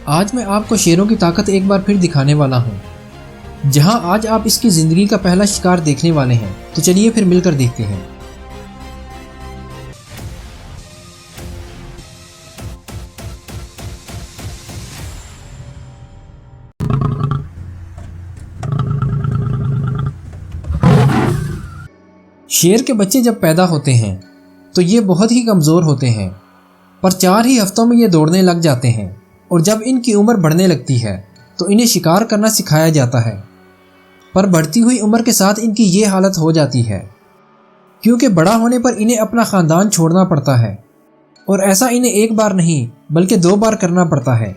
आज मैं आपको शेरों की ताकत एक बार फिर दिखाने वाला हूँ, जहाँ आज आप इसकी ज़िंदगी का पहला शिकार देखने वाले हैं। तो चलिए फिर मिलकर देखते हैं। शेर के बच्चे जब पैदा होते हैं तो ये बहुत ही कमज़ोर होते हैं, पर 4 ही हफ्तों में ये दौड़ने लग जाते हैं। और जब इनकी उम्र बढ़ने लगती है तो इन्हें शिकार करना सिखाया जाता है। पर बढ़ती हुई उम्र के साथ इनकी ये हालत हो जाती है, क्योंकि बड़ा होने पर इन्हें अपना ख़ानदान छोड़ना पड़ता है। और ऐसा इन्हें एक बार नहीं बल्कि 2 बार करना पड़ता है।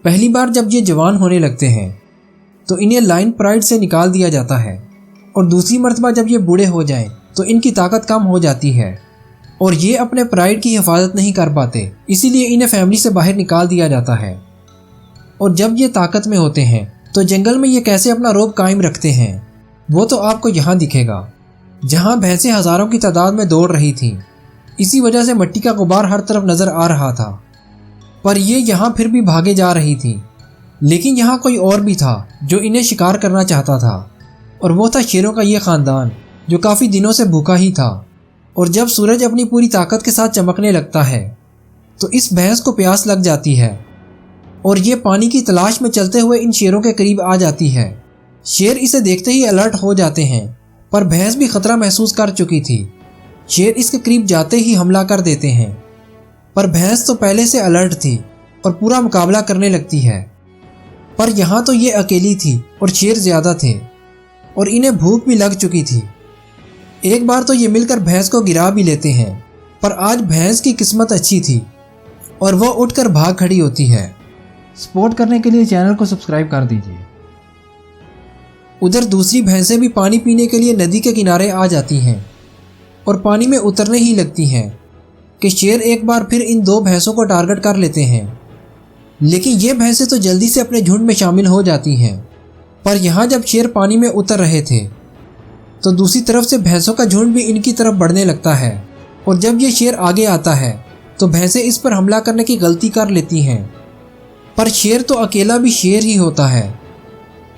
पहली बार जब ये जवान होने लगते हैं तो इन्हें लाइन प्राइड से निकाल दिया जाता है, और दूसरी मर्तबा जब ये बूढ़े हो जाएं तो इनकी ताकत कम हो जाती है और ये अपने प्राइड की हिफाजत नहीं कर पाते, इसीलिए इन्हें फैमिली से बाहर निकाल दिया जाता है। और जब ये ताकत में होते हैं तो जंगल में ये कैसे अपना रौब कायम रखते हैं वो तो आपको यहाँ दिखेगा, जहाँ भैंसें हज़ारों की तादाद में दौड़ रही थीं। इसी वजह से मिट्टी का गुबार हर तरफ नज़र आ रहा था, पर ये यहाँ फिर भी भागे जा रही थी। लेकिन यहाँ कोई और भी था जो इन्हें शिकार करना चाहता था, और वो था शेरों का ये ख़ानदान जो काफ़ी दिनों से भूखा ही था। और जब सूरज अपनी पूरी ताकत के साथ चमकने लगता है तो इस भैंस को प्यास लग जाती है और ये पानी की तलाश में चलते हुए इन शेरों के करीब आ जाती है। शेर इसे देखते ही अलर्ट हो जाते हैं, पर भैंस भी खतरा महसूस कर चुकी थी। शेर इसके करीब जाते ही हमला कर देते हैं, पर भैंस तो पहले से अलर्ट थी और पूरा मुकाबला करने लगती है। पर यहाँ तो ये अकेली थी और शेर ज़्यादा थे, और इन्हें भूख भी लग चुकी थी। एक बार तो ये मिलकर भैंस को गिरा भी लेते हैं, पर आज भैंस की किस्मत अच्छी थी और वो उठकर भाग खड़ी होती है। सपोर्ट करने के लिए चैनल को सब्सक्राइब कर दीजिए। उधर दूसरी भैंसें भी पानी पीने के लिए नदी के किनारे आ जाती हैं और पानी में उतरने ही लगती हैं कि शेर एक बार फिर इन 2 भैंसों को टारगेट कर लेते हैं। लेकिन ये भैंसें तो जल्दी से अपने झुंड में शामिल हो जाती हैं। पर यहाँ जब शेर पानी में उतर रहे थे तो दूसरी तरफ से भैंसों का झुंड भी इनकी तरफ बढ़ने लगता है, और जब ये शेर आगे आता है तो भैंसें इस पर हमला करने की गलती कर लेती हैं। पर शेर तो अकेला भी शेर ही होता है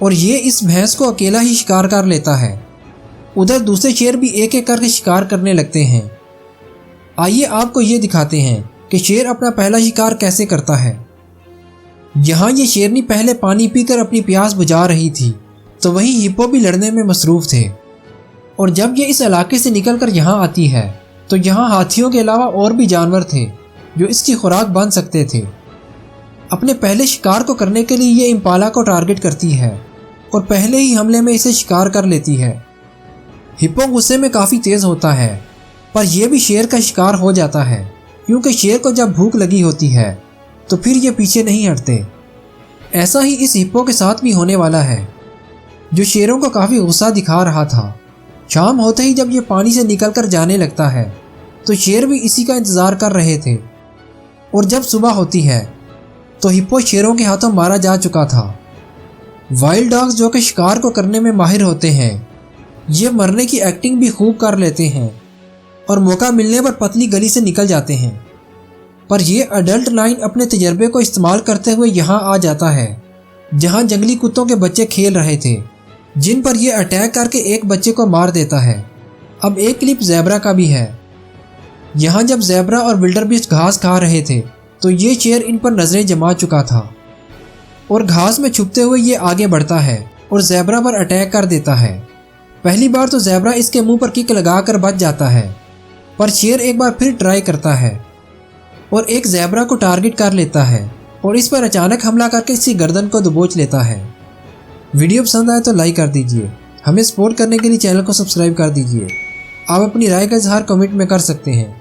और ये इस भैंस को अकेला ही शिकार कर लेता है। उधर दूसरे शेर भी एक एक करके शिकार करने लगते हैं। आइए आपको ये दिखाते हैं कि शेर अपना पहला शिकार कैसे करता है। यहाँ ये शेरनी पहले पानी पीकर अपनी प्यास बुझा रही थी, तो वहीं हिप्पो भी लड़ने में मसरूफ़ थे। और जब ये इस इलाके से निकलकर यहाँ आती है तो यहाँ हाथियों के अलावा और भी जानवर थे जो इसकी खुराक बन सकते थे। अपने पहले शिकार को करने के लिए ये इम्पाला को टारगेट करती है और पहले ही हमले में इसे शिकार कर लेती है। हिप्पो गुस्से में काफ़ी तेज़ होता है, पर यह भी शेर का शिकार हो जाता है, क्योंकि शेर को जब भूख लगी होती है तो फिर ये पीछे नहीं हटते। ऐसा ही इस हिप्पो के साथ भी होने वाला है, जो शेरों को काफ़ी गुस्सा दिखा रहा था। शाम होते ही जब ये पानी से निकलकर जाने लगता है तो शेर भी इसी का इंतज़ार कर रहे थे। और जब सुबह होती है तो हिप्पो शेरों के हाथों मारा जा चुका था। वाइल्ड डॉग्स जो कि शिकार को करने में माहिर होते हैं, ये मरने की एक्टिंग भी खूब कर लेते हैं और मौका मिलने पर पतली गली से निकल जाते हैं। पर यह अडल्ट लाइन अपने तजर्बे को इस्तेमाल करते हुए यहाँ आ जाता है, जहाँ जंगली कुत्तों के बच्चे खेल रहे थे, जिन पर यह अटैक करके एक बच्चे को मार देता है। अब एक क्लिप ज़ेब्रा का भी है। यहाँ जब ज़ेब्रा और विल्डरबीस्ट घास खा रहे थे तो ये शेर इन पर नज़रें जमा चुका था और घास में छुपते हुए ये आगे बढ़ता है और ज़ेब्रा पर अटैक कर देता है। पहली बार तो ज़ेब्रा इसके मुंह पर किक लगाकर बच जाता है, पर शेर एक बार फिर ट्राई करता है और एक ज़ेब्रा को टारगेट कर लेता है और इस पर अचानक हमला करके इसकी गर्दन को दबोच लेता है। वीडियो पसंद आए तो लाइक कर दीजिए। हमें सपोर्ट करने के लिए चैनल को सब्सक्राइब कर दीजिए। आप अपनी राय का इजहार कमेंट में कर सकते हैं।